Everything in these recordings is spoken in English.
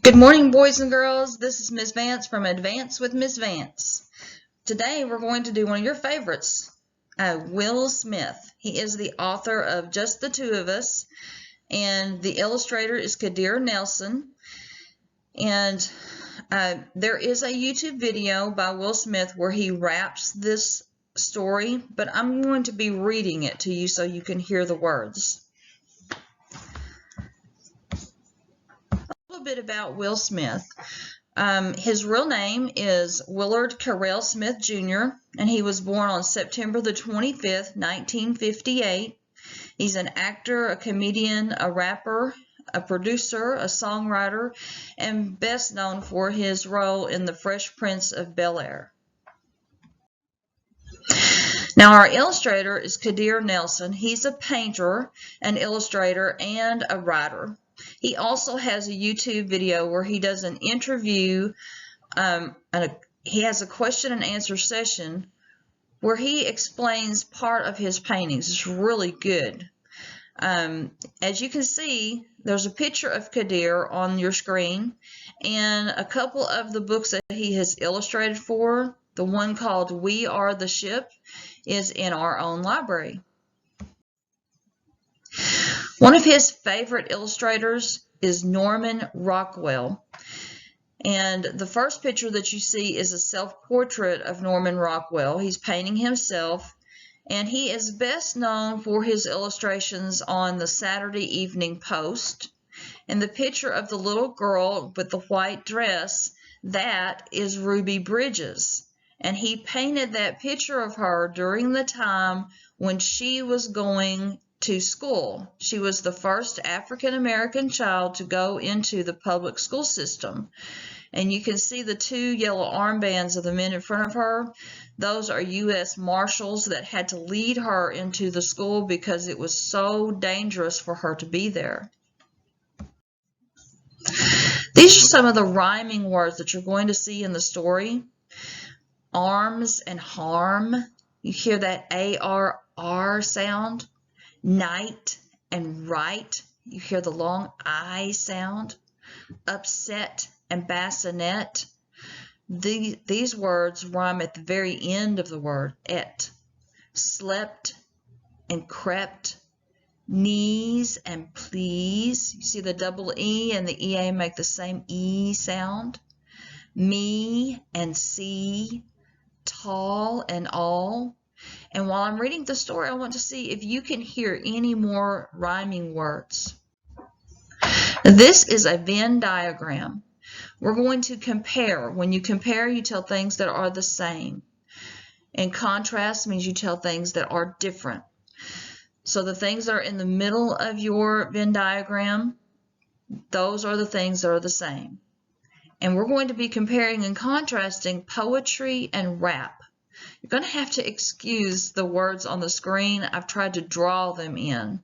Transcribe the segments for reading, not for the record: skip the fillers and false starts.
Good morning, boys and girls. This is Miss Vance from Advance with Miss Vance. Today we're going to do one of your favorites, Will Smith. He is the author of Just the Two of Us, and the illustrator is Kadir Nelson. And there is a YouTube video by Will Smith where he raps this story, but I'm going to be reading it to you so you can hear the words. A little bit about Will Smith. His real name is Willard Carell Smith Jr., and he was born on September the 25th, 1958. He's an actor, a comedian, a rapper, a producer, a songwriter, and best known for his role in The Fresh Prince of Bel-Air. Now, our illustrator is Kadir Nelson. He's a painter, an illustrator, and a writer. He also has a YouTube video where he does an interview, he has a question and answer session where he explains part of his paintings. It's really good. As you can see, there's a picture of Kadir on your screen, and a couple of the books that he has illustrated for, the one called We Are the Ship, is in our own library. One of his favorite illustrators is Norman Rockwell, and the first picture that you see is a self-portrait of Norman Rockwell. He's painting himself, and he is best known for his illustrations on the Saturday Evening Post. And the picture of the little girl with the white dress, that is Ruby Bridges, and he painted that picture of her during the time when she was going to school. She was the first African-American child to go into the public school system. And you can see the two yellow armbands of the men in front of her. Those are U.S. Marshals that had to lead her into the school because it was so dangerous for her to be there. These are some of the rhyming words that you're going to see in the story. Arms and harm. You hear that A-R-R sound. Night and right, you hear the long I sound. Upset and bassinet, these words rhyme at the very end of the word, et. Slept and crept, knees and please, you see the double E and the EA make the same E sound. Me and see, tall and all. And while I'm reading the story, I want to see if you can hear any more rhyming words. This is a Venn diagram. We're going to compare. When you compare, you tell things that are the same. And contrast means you tell things that are different. So the things that are in the middle of your Venn diagram, those are the things that are the same. And we're going to be comparing and contrasting poetry and rap. You're going to have to excuse the words on the screen. I've tried to draw them in.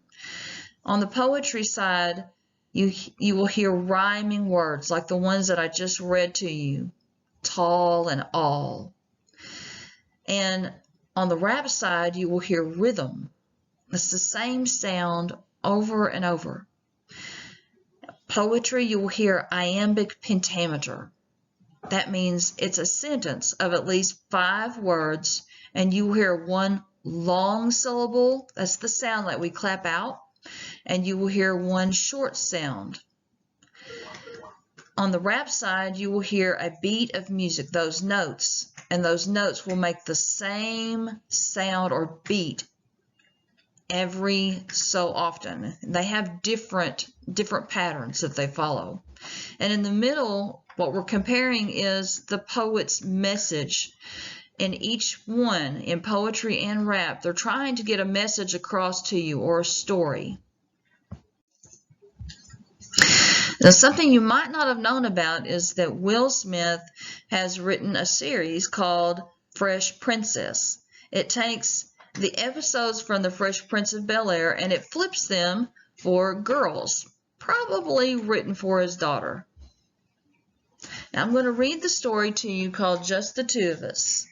On the poetry side, you will hear rhyming words like the ones that I just read to you, tall and all. And on the rap side, you will hear rhythm. It's the same sound over and over. Poetry, you will hear iambic pentameter. That means it's a sentence of at least 5 words, and you hear one long syllable, that's the sound that we clap out, and you will hear one short sound. On the rap side, you will hear a beat of music, those notes, and those notes will make the same sound or beat every so often. They have different patterns that they follow. And in the middle, what we're comparing is the poet's message. In each one, in poetry and rap, they're trying to get a message across to you or a story. Now, something you might not have known about is that Will Smith has written a series called Fresh Princess. It takes the episodes from The Fresh Prince of Bel-Air and it flips them for girls, probably written for his daughter. Now, I'm going to read the story to you called Just the Two of Us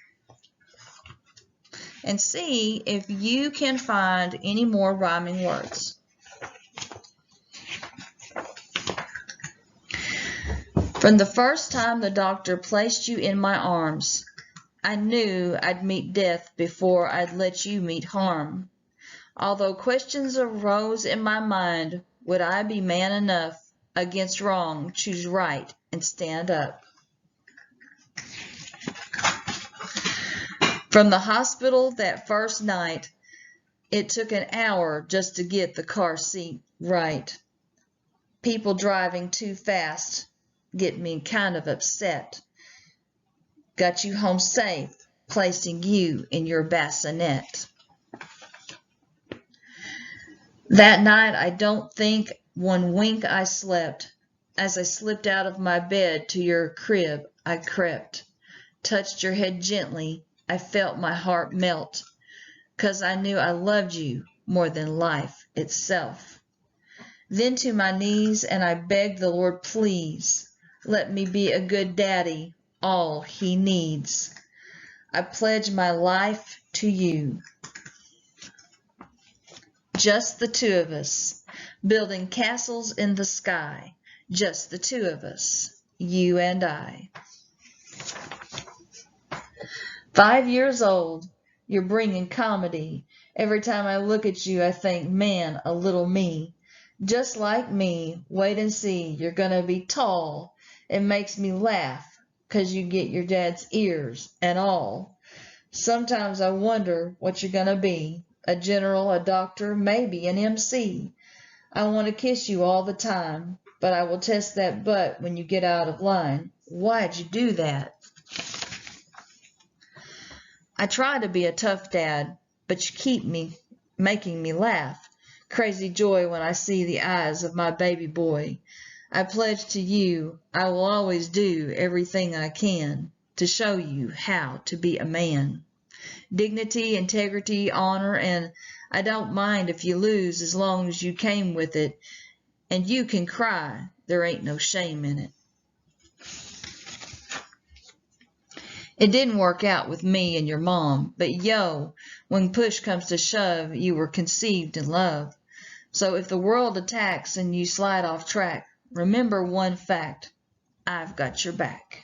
and see if you can find any more rhyming words. From the first time the doctor placed you in my arms, I knew I'd meet death before I'd let you meet harm. Although questions arose in my mind, would I be man enough against wrong, choose right, and stand up? From the hospital that first night, it took an hour just to get the car seat right. People driving too fast get me kind of upset. Got you home safe, placing you in your bassinet. That night I don't think one wink I slept. As I slipped out of my bed to your crib, I crept. Touched your head gently, I felt my heart melt, 'cause I knew I loved you more than life itself. Then to my knees and I begged the Lord, please, let me be a good daddy, all he needs. I pledge my life to you. Just the two of us, building castles in the sky. Just the two of us, you and I. 5 years old, you're bringing comedy. Every time I look at you, I think, man, a little me. Just like me, wait and see, you're gonna be tall. It makes me laugh, 'cause you get your dad's ears and all. Sometimes I wonder what you're gonna be, a general, a doctor, maybe an MC. I want to kiss you all the time, but I will test that butt when you get out of line. Why'd you do that? I try to be a tough dad, but you keep making me laugh. Crazy joy when I see the eyes of my baby boy. I pledge to you I will always do everything I can to show you how to be a man. Dignity, integrity, honor, and I don't mind if you lose as long as you came with it. And you can cry, there ain't no shame in it. It didn't work out with me and your mom, but yo, when push comes to shove, you were conceived in love. So if the world attacks and you slide off track, remember one fact, I've got your back.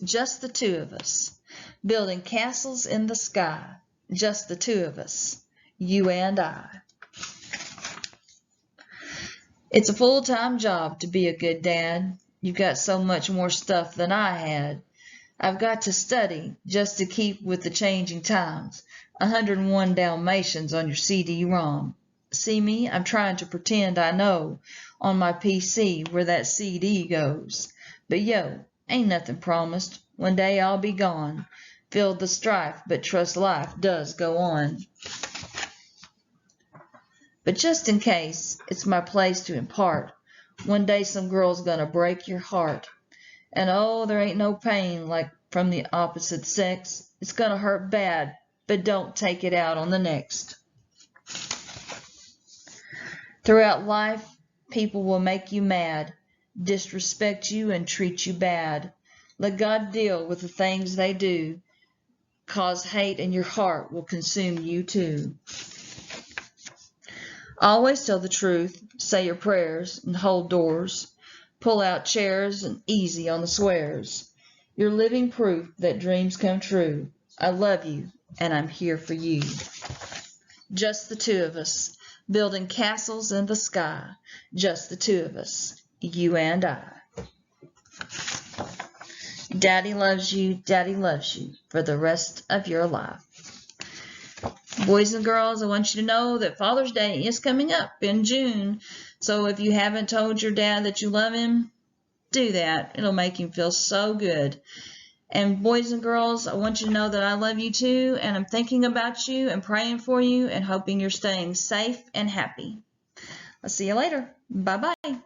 Just the two of us, building castles in the sky. Just the two of us, you and I. It's a full-time job to be a good dad. You've got so much more stuff than I had. I've got to study just to keep with the changing times. 101 Dalmatians on your CD-ROM. See me? I'm trying to pretend I know on my PC where that CD goes. But yo, ain't nothing promised. One day I'll be gone. Feel the strife, but trust life does go on. But just in case, it's my place to impart. One day some girl's gonna break your heart. And oh, there ain't no pain like from the opposite sex. It's gonna hurt bad, but don't take it out on the next. Throughout life, people will make you mad, disrespect you and treat you bad. Let God deal with the things they do, 'cause hate in your heart will consume you too. Always tell the truth, say your prayers and hold doors. Pull out chairs and easy on the swears. You're living proof that dreams come true. I love you and I'm here for you. Just the two of us, building castles in the sky. Just the two of us, you and I. Daddy loves you for the rest of your life. Boys and girls, I want you to know that Father's Day is coming up in June. So if you haven't told your dad that you love him, do that. It'll make him feel so good. And boys and girls, I want you to know that I love you too, and I'm thinking about you and praying for you and hoping you're staying safe and happy. I'll see you later. Bye-bye.